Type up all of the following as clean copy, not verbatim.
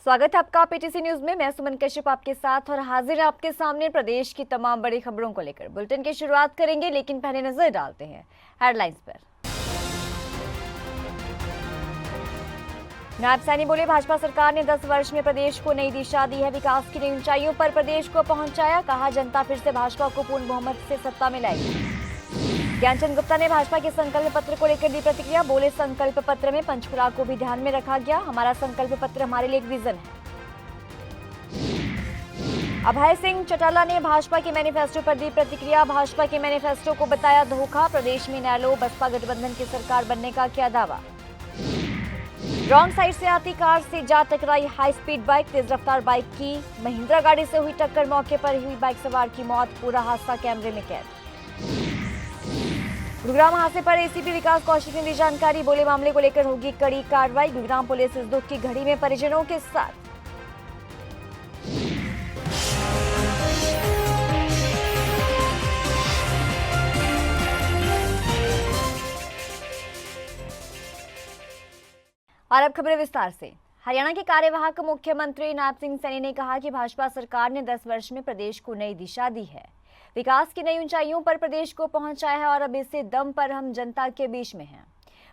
स्वागत है आपका पीटीसी न्यूज में। मैं सुमन कश्यप आपके साथ और हाजिर है आपके सामने प्रदेश की तमाम बड़ी खबरों को लेकर। बुलेटिन की शुरुआत करेंगे, लेकिन पहले नजर डालते हैं हेडलाइंस पर। नायब सैनी बोले, भाजपा सरकार ने 10 वर्ष में प्रदेश को नई दिशा दी है, विकास की नई ऊंचाइयों पर प्रदेश को पहुंचाया। कहा, जनता फिर से भाजपा को पूर्ण बहुमत से सत्ता में लाएगी। ज्ञानचंद गुप्ता ने भाजपा के संकल्प पत्र को लेकर दी प्रतिक्रिया। बोले, संकल्प पत्र में पंचकुला को भी ध्यान में रखा गया। हमारा संकल्प पत्र हमारे लिए एक विजन है। अभय सिंह चौटाला ने भाजपा के मैनिफेस्टो पर दी प्रतिक्रिया। भाजपा के मैनिफेस्टो को बताया धोखा। प्रदेश में नैलो बसपा गठबंधन की सरकार बनने का किया दावा। रॉन्ग साइड से आती कार से जा टकराई हाई स्पीड बाइक। तेज रफ्तार बाइक की महिंद्रा गाड़ी से हुई टक्कर। मौके पर हुई बाइक सवार की मौत। पूरा हादसा कैमरे में कैद। गुरुग्राम हादसे पर एसीपी विकास कौशिक ने दी जानकारी। बोले, मामले को लेकर होगी कड़ी कार्रवाई। गुरुग्राम पुलिस इस दुख की घड़ी में परिजनों के साथ। और अब खबरें विस्तार से। हरियाणा के कार्यवाहक मुख्यमंत्री नायब सिंह सैनी ने कहा कि भाजपा सरकार ने 10 वर्ष में प्रदेश को नई दिशा दी है, विकास की नई ऊंचाइयों पर प्रदेश को पहुंचाया है और अब इसी दम पर हम जनता के बीच में हैं।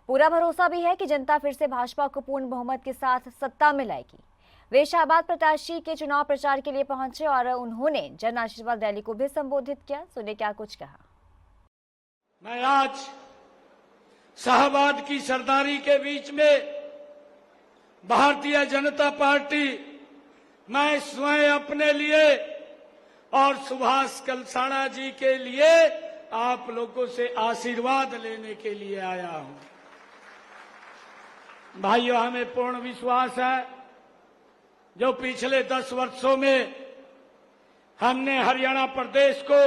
पूरा भरोसा भी है कि जनता फिर से भाजपा को पूर्ण बहुमत के साथ सत्ता में लाएगी। वे शाहबाद प्रत्याशी के चुनाव प्रचार के लिए पहुंचे और उन्होंने जन आशीर्वाद रैली को भी संबोधित किया। सुनिए क्या कुछ कहा। मैं आज शाहबाद की सरदारी के बीच में भारतीय जनता पार्टी, मैं स्वयं अपने लिए और सुभाष कलसाणा जी के लिए आप लोगों से आशीर्वाद लेने के लिए आया हूं। भाइयों, हमें पूर्ण विश्वास है जो पिछले 10 वर्षों में हमने हरियाणा प्रदेश को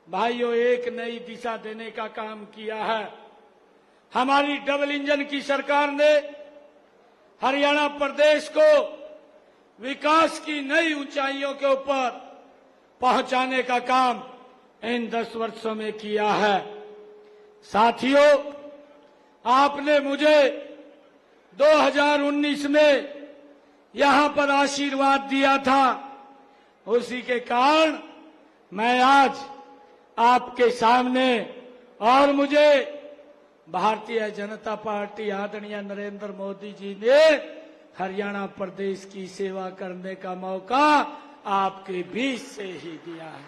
भाइयों एक नई दिशा देने का काम किया है। हमारी डबल इंजन की सरकार ने हरियाणा प्रदेश को विकास की नई ऊंचाइयों के ऊपर पहुंचाने का काम इन 10 वर्षों में किया है। साथियों, आपने मुझे 2019 में यहां पर आशीर्वाद दिया था, उसी के कारण मैं आज आपके सामने और मुझे भारतीय जनता पार्टी आदरणीय नरेंद्र मोदी जी ने हरियाणा प्रदेश की सेवा करने का मौका आपके बीच से ही दिया है।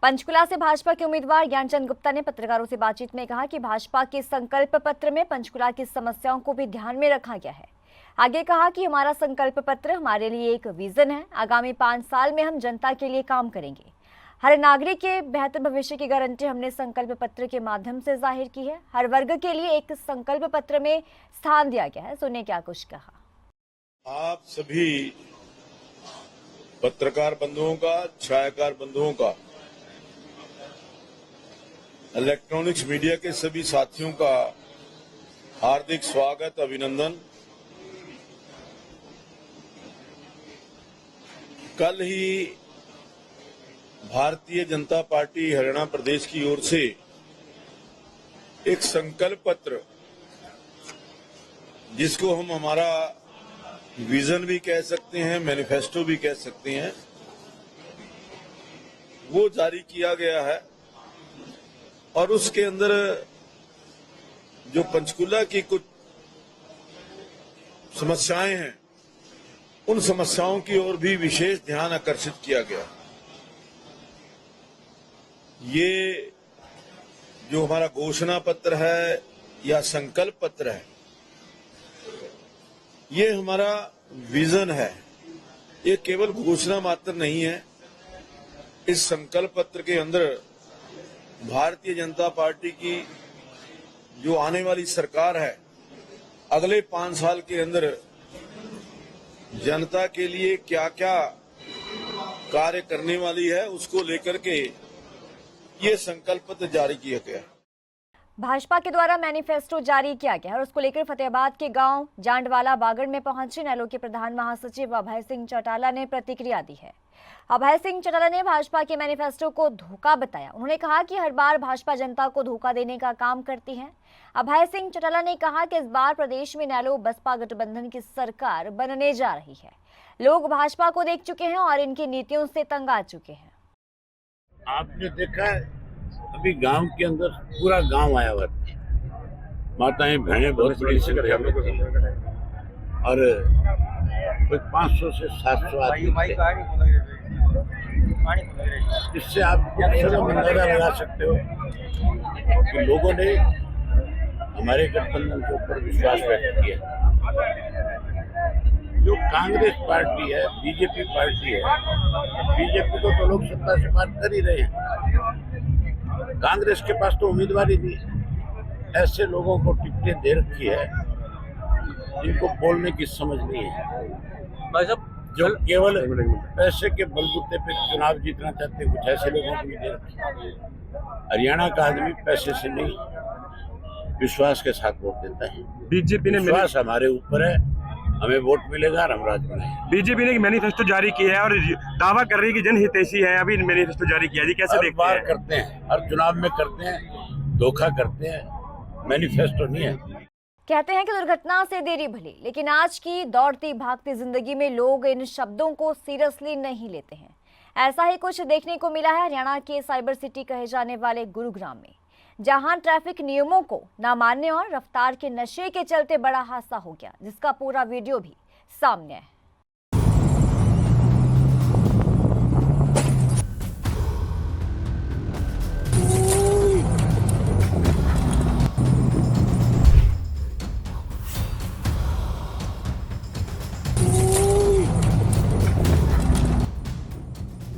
पंचकुला से भाजपा के उम्मीदवार ज्ञानचंद गुप्ता ने पत्रकारों से बातचीत में कहा कि भाजपा के संकल्प पत्र में पंचकुला की समस्याओं को भी ध्यान में रखा गया है। आगे कहा कि हमारा संकल्प पत्र हमारे लिए एक विजन है। आगामी 5 साल में हम जनता के लिए काम करेंगे। हर नागरिक के बेहतर भविष्य की गारंटी हमने संकल्प पत्र के माध्यम से जाहिर की है। हर वर्ग के लिए एक संकल्प पत्र में स्थान दिया गया है। सुनिए क्या कुछ कहा। आप सभी पत्रकार बंधुओं का, छायाकार बंधुओं का, इलेक्ट्रॉनिक्स मीडिया के सभी साथियों का हार्दिक स्वागत, अभिनंदन। कल ही भारतीय जनता पार्टी हरियाणा प्रदेश की ओर से एक संकल्प पत्र, जिसको हम हमारा विजन भी कह सकते हैं, मैनिफेस्टो भी कह सकते हैं, वो जारी किया गया है। और उसके अंदर जो पंचकुला की कुछ समस्याएं हैं, उन समस्याओं की ओर भी विशेष ध्यान आकर्षित किया गया। ये जो हमारा घोषणा पत्र है या संकल्प पत्र है, ये हमारा विजन है। ये केवल घोषणा मात्र नहीं है। इस संकल्प पत्र के अंदर भारतीय जनता पार्टी की जो आने वाली सरकार है, अगले 5 साल के अंदर जनता के लिए क्या क्या कार्य करने वाली है, उसको लेकर के ये संकल्प पत्र जारी किया गया। भाजपा के द्वारा मैनिफेस्टो जारी किया गया है और उसको लेकर फतेहाबाद के गांव जांडवाला बागड़ में पहुंचे नैलो के प्रधान महासचिव अभय सिंह चौटाला ने प्रतिक्रिया दी है। अभय सिंह चौटाला ने भाजपा के मैनिफेस्टो को धोखा बताया। उन्होंने कहा कि हर बार भाजपा जनता को धोखा देने का काम करती है। अभय सिंह चौटाला ने कहा कि इस बार प्रदेश में नैलो बसपा गठबंधन की सरकार बनने जा रही है। लोग भाजपा को देख चुके हैं और इनकी नीतियों से तंग आ चुके हैं। आपने देखा है अभी गांव के अंदर पूरा गांव आया हुआ था, माताएं बहनें बहुत बड़ी संख्या में थी और कुछ 500 से 700 आदमी थे। इससे आप अंदाजा लगा सकते हो कि लोगों ने हमारे गठबंधन के ऊपर विश्वास व्यक्त किया। जो कांग्रेस पार्टी है, बीजेपी पार्टी है, बीजेपी को तो लोग सत्ता से बात कर ही रहे हैं, कांग्रेस के पास तो उम्मीदवार ही नहीं। ऐसे लोगों को टिकटें दे रखी है जिनको बोलने की समझ नहीं है, भाई साहब जो केवल पैसे के बलबूते पे चुनाव जीतना चाहते हैं। कुछ ऐसे लोगों को भी दे रखी है। हरियाणा का आदमी पैसे से नहीं, विश्वास के साथ वोट देता है। बीजेपी ने विश्वास हमारे ऊपर है, हमें वोट मिलेगा और हम राज बनाएंगे। बीजेपी ने मैनिफेस्टो जारी किया है और दावा कर रही है कि जनहितैषी है। अभी मैनिफेस्टो जारी किया जी, कैसे देखते हैं? करते हैं, हर चुनाव में करते हैं, धोखा करते हैं, मैनिफेस्टो नहीं है। कहते हैं कि दुर्घटना से देरी भली, लेकिन आज की दौड़ती भागती जिंदगी में लोग इन शब्दों को सीरियसली नहीं लेते हैं। ऐसा ही कुछ देखने को मिला है हरियाणा के साइबर सिटी कहे जाने वाले गुरुग्राम में, जहां ट्रैफिक नियमों को न मानने और रफ्तार के नशे के चलते बड़ा हादसा हो गया, जिसका पूरा वीडियो भी सामने है।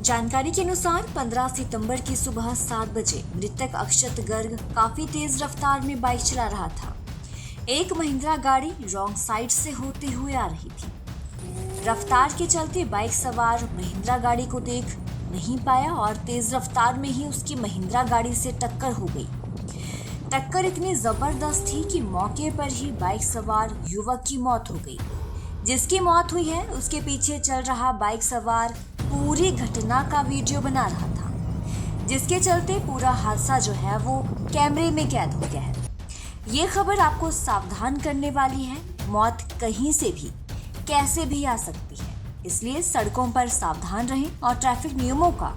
जानकारी के अनुसार 15 सितंबर की सुबह 7 बजे मृतक अक्षत गर्ग काफी तेज रफ्तार में बाइक चला रहा था। एक महिंद्रा गाड़ी रॉन्ग साइड से होते हुए आ रही थी। रफ्तार के चलते बाइक सवार महिंद्रा गाड़ी को देख नहीं पाया और तेज रफ्तार में ही उसकी महिंद्रा गाड़ी से टक्कर हो गई। टक्कर इतनी जबरदस्त थी कि मौके पर ही बाइक सवार युवक की मौत हो गई। जिसकी मौत हुई है उसके पीछे चल रहा बाइक सवार पूरी घटना का वीडियो बना रहा था, जिसके चलते पूरा हादसा जो है वो कैमरे में कैद हो गया है। ये खबर आपको सावधान करने वाली है। मौत कहीं से भी कैसे भी आ सकती है, इसलिए सड़कों पर सावधान रहें और ट्रैफिक नियमों का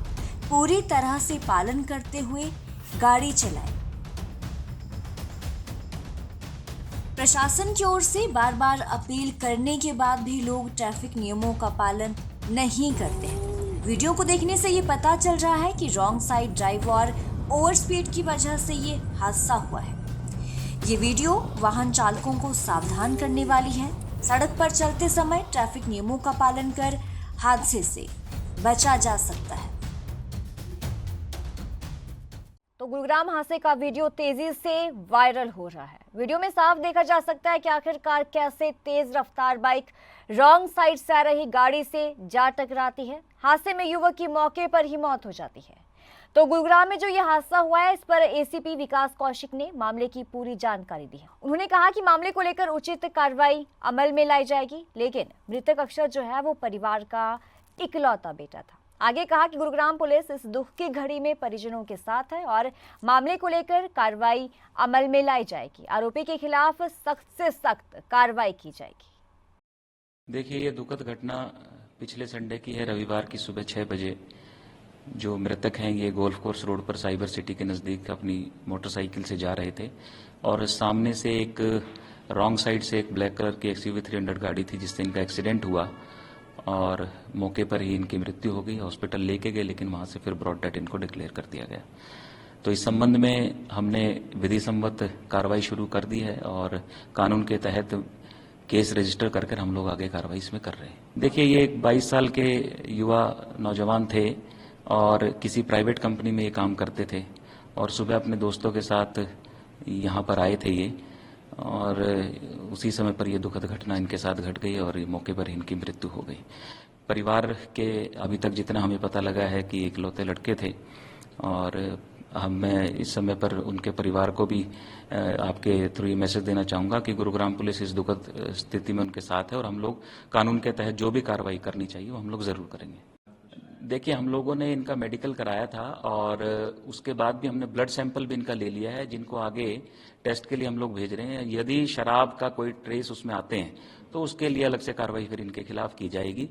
पूरी तरह से पालन करते हुए गाड़ी चलाएं। प्रशासन की ओर से बार बार अपील करने के बाद भी लोग ट्रैफिक नियमों का पालन नहीं करते हैं। वीडियो को देखने से ये पता चल रहा है कि रॉन्ग साइड ड्राइव और ओवर स्पीड की वजह से ये हादसा हुआ है। ये वीडियो वाहन चालकों को सावधान करने वाली है। सड़क पर चलते समय ट्रैफिक नियमों का पालन कर हादसे से बचा जा सकता है। तो गुरुग्राम हादसे का वीडियो तेजी से वायरल हो रहा है। वीडियो में साफ देखा जा सकता है कि आखिरकार कैसे तेज रफ्तार बाइक रॉन्ग साइड से आ रही गाड़ी से जा टकराती है। हादसे में युवक की मौके पर ही मौत हो जाती है। तो गुरुग्राम में जो ये हादसा हुआ है, इस पर एसीपी विकास कौशिक ने मामले की पूरी जानकारी दी है। उन्होंने कहा कि मामले को लेकर उचित कार्रवाई अमल में लाई जाएगी, लेकिन मृतक अक्षर जो है वो परिवार का इकलौता बेटा था। आगे कहा कि गुरुग्राम पुलिस इस दुख की घड़ी में परिजनों के साथ है और मामले को लेकर कार्रवाई अमल में लाई जाएगी। आरोपी के खिलाफ सख्त से सख्त कार्रवाई की जाएगी। देखिए, ये दुखद घटना पिछले संडे की है। रविवार की सुबह 6 बजे जो मृतक हैं ये गोल्फ कोर्स रोड पर साइबर सिटी के नज़दीक अपनी मोटरसाइकिल से जा रहे थे और सामने से एक रॉन्ग साइड से एक ब्लैक कलर की XUV 300 गाड़ी थी, जिससे इनका एक्सीडेंट हुआ और मौके पर ही इनकी मृत्यु हो गई। हॉस्पिटल लेके गए, लेकिन वहाँ से फिर ब्रॉड डेथ इनको डिक्लेयर कर दिया गया। तो इस संबंध में हमने विधि सम्मत कार्रवाई शुरू कर दी है और कानून के तहत केस रजिस्टर करके हम लोग आगे कार्रवाई इसमें कर रहे हैं। देखिए, ये एक 22 साल के युवा नौजवान थे और किसी प्राइवेट कंपनी में ये काम करते थे और सुबह अपने दोस्तों के साथ यहाँ पर आए थे ये, और उसी समय पर ये दुखद घटना इनके साथ घट गई और मौके पर इनकी मृत्यु हो गई। परिवार के अभी तक जितना हमें पता लगा है कि इकलौते लड़के थे और मैं इस समय पर उनके परिवार को भी आपके थ्रू ये मैसेज देना चाहूँगा कि गुरुग्राम पुलिस इस दुखद स्थिति में उनके साथ है और हम लोग कानून के तहत जो भी कार्रवाई करनी चाहिए वो हम लोग ज़रूर करेंगे। देखिए, हम लोगों ने इनका मेडिकल कराया था और उसके बाद भी हमने ब्लड सैंपल भी इनका ले लिया है, जिनको आगे टेस्ट के लिए हम लोग भेज रहे हैं। यदि शराब का कोई ट्रेस उसमें आते हैं तो उसके लिए अलग से कार्रवाई फिर इनके खिलाफ की जाएगी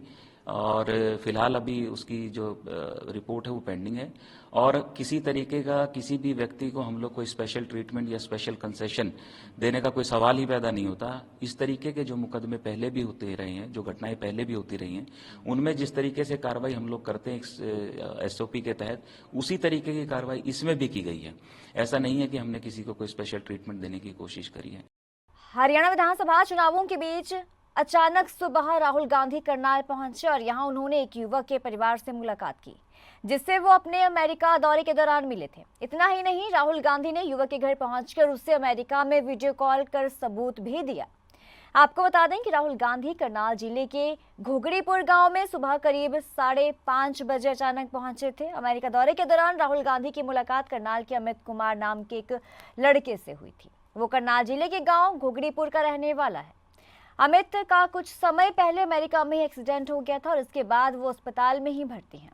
और फिलहाल अभी उसकी जो रिपोर्ट है वो पेंडिंग है और किसी तरीके का किसी भी व्यक्ति को हम लोग कोई स्पेशल ट्रीटमेंट या स्पेशल कंसेशन देने का कोई सवाल ही पैदा नहीं होता। इस तरीके के जो मुकदमे पहले भी होते रहे हैं, जो घटनाएं पहले भी होती रही हैं, उनमें जिस तरीके से कार्रवाई हम लोग करते हैं एसओपी के तहत, उसी तरीके की कार्रवाई इसमें भी की गई है। ऐसा नहीं है कि हमने किसी को कोई स्पेशल ट्रीटमेंट देने की कोशिश करी है। हरियाणा विधानसभा चुनावों के बीच अचानक सुबह राहुल गांधी करनाल पहुंचे और यहां उन्होंने एक युवक के परिवार से मुलाकात की, जिससे वो अपने अमेरिका दौरे के दौरान मिले थे। इतना ही नहीं, राहुल गांधी ने युवक के घर पहुंचकर उससे अमेरिका में वीडियो कॉल कर सबूत भी दिया। आपको बता दें कि राहुल गांधी करनाल जिले के घोगड़ीपुर गांव में सुबह करीब 5:30 बजे अचानक पहुंचे थे। अमेरिका दौरे के दौरान राहुल गांधी की मुलाकात करनाल के अमित कुमार नाम के एक लड़के से हुई थी। वो करनाल जिले के गांव घोगड़ीपुर का रहने वाला है। अमित का कुछ समय पहले अमेरिका में एक्सीडेंट हो गया था और इसके बाद वो अस्पताल में ही भर्ती हैं।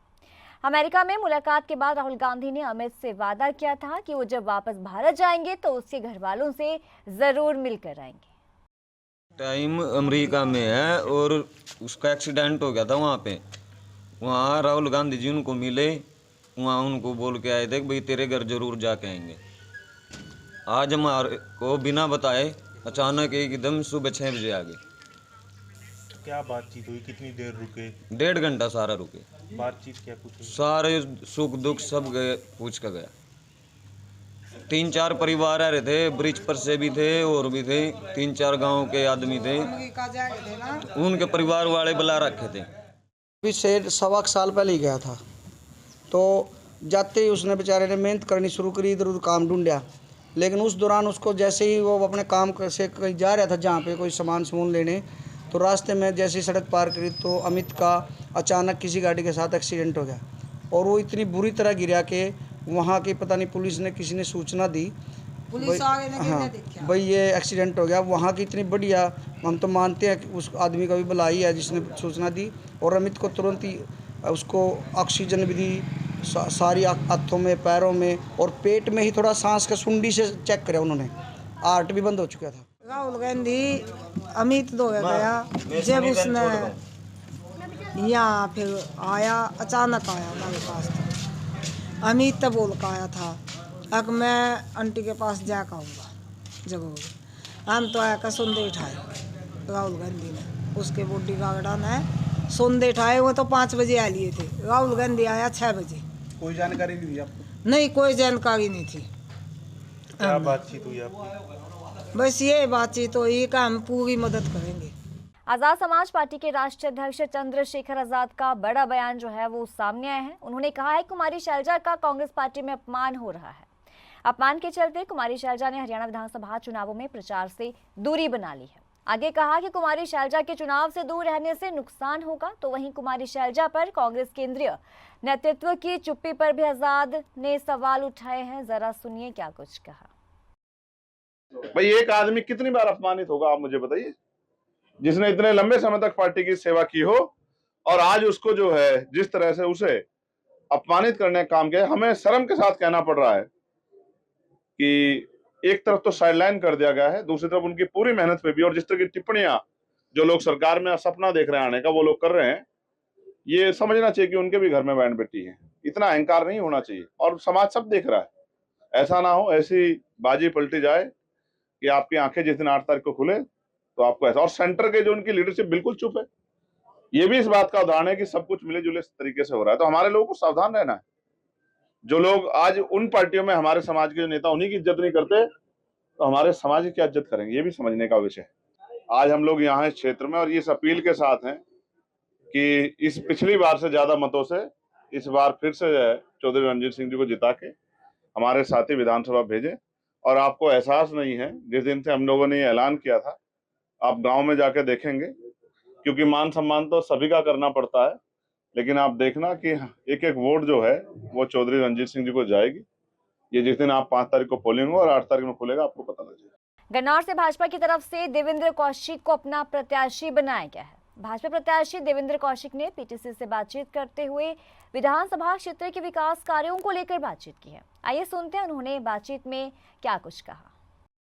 अमेरिका में मुलाकात के बाद राहुल गांधी ने अमित से वादा किया था कि वो जब वापस भारत जाएंगे तो उसके घर वालों से जरूर मिलकर आएंगे। टाइम अमेरिका में है और उसका एक्सीडेंट हो गया था वहाँ पे। वहाँ राहुल गांधी जी उनको मिले, वहाँ उनको बोल के आए थे कि भाई तेरे घर जरूर जाके आएंगे। आज हमारे को बिना बताए अचानक एकदम सुबह 6 बजे आ गए। क्या बातचीत हुई, कितनी देर रुके? 1.5 घंटा सारा रुके। बातचीत क्या कुछ हुई? सारे सुख दुख सब गए, पूछ कर गया। 3-4 परिवार आ रहे थे, ब्रिज पर से भी थे और भी थे, 3-4 गांव के आदमी थे, उनके परिवार वाले बुला रखे थे। अभी से 1.25 साल पहले ही गया था, तो जाते ही उसने बेचारे ने मेहनत करनी शुरू करी, इधर उधर काम ढूंढा। लेकिन उस दौरान उसको जैसे ही वो अपने काम से कहीं जा रहा था जहाँ पे कोई सामान लेने, तो रास्ते में जैसे ही सड़क पार करी तो अमित का अचानक किसी गाड़ी के साथ एक्सीडेंट हो गया और वो इतनी बुरी तरह गिरा कि वहाँ की पता नहीं पुलिस ने किसी ने सूचना दी, पुलिस हाँ भाई ये एक्सीडेंट हो गया। वहाँ की इतनी बढ़िया, हम तो मानते हैं कि उस आदमी का भी भलाई है जिसने सूचना दी और अमित को तुरंत ही उसको ऑक्सीजन भी दी, सारी हाथों में पैरों में और पेट में ही थोड़ा सांस का सुंडी से चेक करा उन्होंने, हार्ट भी बंद हो चुका था। राहुल गांधी अमित दो गया, जब उसने यहाँ फिर आया, अचानक आया हमारे पास, तो अमित तो बोल का आया था अब मैं आंटी के पास जाकर आऊँगा। जब हम तो आया का सुंदे उठाए राहुल गांधी ने, उसके बॉडी गार्डा ने सुंदे उठाए। वो तो 5 बजे आ लिए थे, राहुल गांधी आया 6 बजे। कोई जानकारी नहीं हुई आपको? नहीं, कोई जानकारी नहीं थी। क्या बातचीत हुई आपकी? बस ये बातचीत हुई कि हम पूरी मदद करेंगे। आजाद समाज पार्टी के राष्ट्रीय अध्यक्ष चंद्रशेखर आजाद का बड़ा बयान जो है वो सामने आया है। उन्होंने कहा है कुमारी शैलजा का कांग्रेस पार्टी में अपमान हो रहा है। अपमान के चलते कुमारी शैलजा ने हरियाणा विधानसभा चुनावों में प्रचार से दूरी बना ली है। आगे कहा कि कुमारी शैलजा के चुनाव से दूर रहने से नुकसान होगा, तो वहीं कुमारी शैलजा पर कांग्रेस केंद्रीय नेतृत्व की चुप्पी पर भी आजाद ने सवाल उठाए हैं। जरा सुनिए क्या कुछ कहा। भाई एक आदमी कितनी बार अपमानित होगा, आप मुझे बताइए, जिसने इतने लंबे समय तक पार्टी की सेवा की हो और आज उसको जो है जिस तरह से उसे अपमानित करने का काम किया। हमें शर्म के साथ कहना पड़ रहा है कि एक तरफ तो साइडलाइन कर दिया गया है, दूसरी तरफ उनकी पूरी मेहनत पे भी, और जिस तरह की टिप्पणियां जो लोग सरकार में सपना देख रहे हैं आने का वो लोग कर रहे हैं, ये समझना चाहिए कि उनके भी घर में बहन बेटी है। इतना अहंकार नहीं होना चाहिए और समाज सब देख रहा है। ऐसा ना हो ऐसी बाजी पलटी जाए कि आपकी आंखें जिस दिन 8 तारीख को खुले तो आपको ऐसा। और सेंटर के जो उनकी लीडरशिप बिल्कुल चुप है, ये भी इस बात का उदाहरण है कि सब कुछ मिले जुले तरीके से हो रहा है। तो हमारे लोगों को सावधान रहना है। जो लोग आज उन पार्टियों में हमारे समाज के जो नेता उन्हीं की इज्जत नहीं करते, तो हमारे समाज की क्या इज्जत करेंगे, ये भी समझने का विषय है। आज हम लोग यहाँ इस क्षेत्र में और इस अपील के साथ हैं कि इस पिछली बार से ज्यादा मतों से इस बार फिर से चौधरी रणजीत सिंह जी को जिता के हमारे साथी विधानसभा भेजें। और आपको एहसास नहीं है, जिस दिन से हम लोगों ने ये ऐलान किया था, आप गांव में जाके देखेंगे, क्योंकि मान सम्मान तो सभी का करना पड़ता है, लेकिन आप देखना कि एक एक वोट जो है वो चौधरी रणजीत सिंह जी को जाएगी ये जिस दिन आप 5 तारीख को पोलिंग हो और 8 तारीख में खुलेगा, आपको पता लग जाएगा। गन्नौर से भाजपा की तरफ से देवेंद्र कौशिक को अपना प्रत्याशी बनाया गया है। भाजपा प्रत्याशी देवेंद्र कौशिक ने पीटीसी से बातचीत करते हुए विधानसभा क्षेत्र के विकास कार्यों को लेकर बातचीत की है। आइए सुनते हैं उन्होंने बातचीत में क्या कुछ कहा।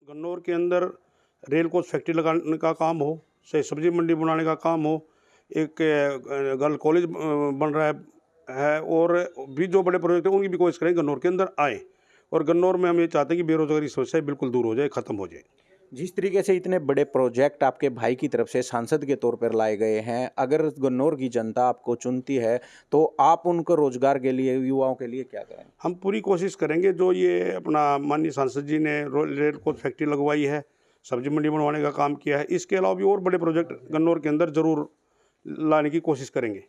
गन्नौर के अंदर रेल कोच फैक्ट्री लगाने का काम हो, से सब्जी मंडी बनाने का काम हो, एक गर्ल कॉलेज बन रहा है और भी जो बड़े प्रोजेक्ट हैं उनकी भी कोशिश करें गन्नौर के अंदर आए। और गन्नौर में हम ये चाहते हैं कि बेरोजगारी समस्या बिल्कुल दूर हो जाए, खत्म हो जाए। जिस तरीके से इतने बड़े प्रोजेक्ट आपके भाई की तरफ से सांसद के तौर पर लाए गए हैं, अगर गन्नौर की जनता आपको चुनती है तो आप उनको रोजगार के लिए, युवाओं के लिए क्या करें? हम पूरी कोशिश करेंगे। जो ये अपना माननीय सांसद जी ने रेल कोच फैक्ट्री लगवाई है, सब्जी मंडी बनवाने का काम किया है, इसके अलावा भी और बड़े प्रोजेक्ट गन्नौर के अंदर जरूर लाने की कोशिश करेंगे।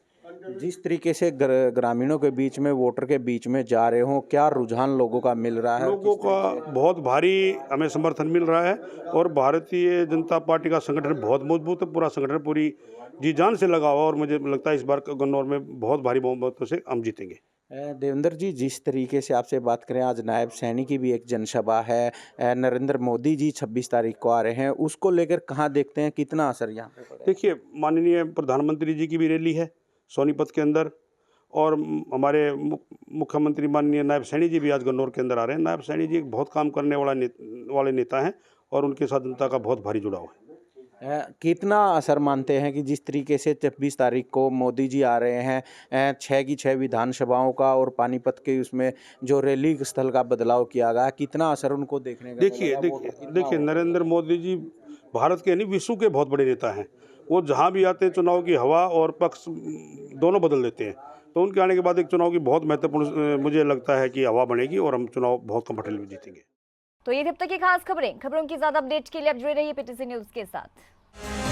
जिस तरीके से ग्रामीणों के बीच में, वोटर के बीच में जा रहे हो, क्या रुझान लोगों का मिल रहा है? लोगों का बहुत भारी हमें समर्थन मिल रहा है और भारतीय जनता पार्टी का संगठन बहुत मजबूत है। पूरा संगठन पूरी जी जान से लगा हुआ और मुझे लगता है इस बार गन्नौर में बहुत भारी बहुमतों से हम जीतेंगे। देवेंद्र जी, जिस तरीके से आपसे बात करें, आज नायब सैनी की भी एक जनसभा है, नरेंद्र मोदी जी 26 तारीख को आ रहे हैं, उसको लेकर कहाँ देखते हैं, कितना असर यहाँ पे पड़ेगा? देखिए, माननीय प्रधानमंत्री जी की भी रैली है सोनीपत के अंदर और हमारे मुख्यमंत्री माननीय नायब सैनी जी भी आज गन्नौर के अंदर आ रहे हैं। नायब सैनी जी एक बहुत काम करने वाले नेता हैं और उनके साथ जनता का बहुत भारी जुड़ाव है। कितना असर मानते हैं कि जिस तरीके से 26 तारीख को मोदी जी आ रहे हैं, 6 की 6 विधानसभाओं का और पानीपत के उसमें जो रैली स्थल का बदलाव किया गया, कितना असर उनको देखने का? देखिए नरेंद्र मोदी जी भारत के नहीं, विश्व के बहुत बड़े नेता हैं। वो जहाँ भी आते हैं चुनाव की हवा और पक्ष दोनों बदल देते हैं। तो उनके आने के बाद एक चुनाव की बहुत महत्वपूर्ण मुझे लगता है कि हवा बनेगी और हम चुनाव बहुत कंफर्टेबली जीतेंगे। तो ये अब तक की खास खबरों की ज्यादा अपडेट के लिए आप जुड़े रहिए पीटीसी न्यूज के साथ।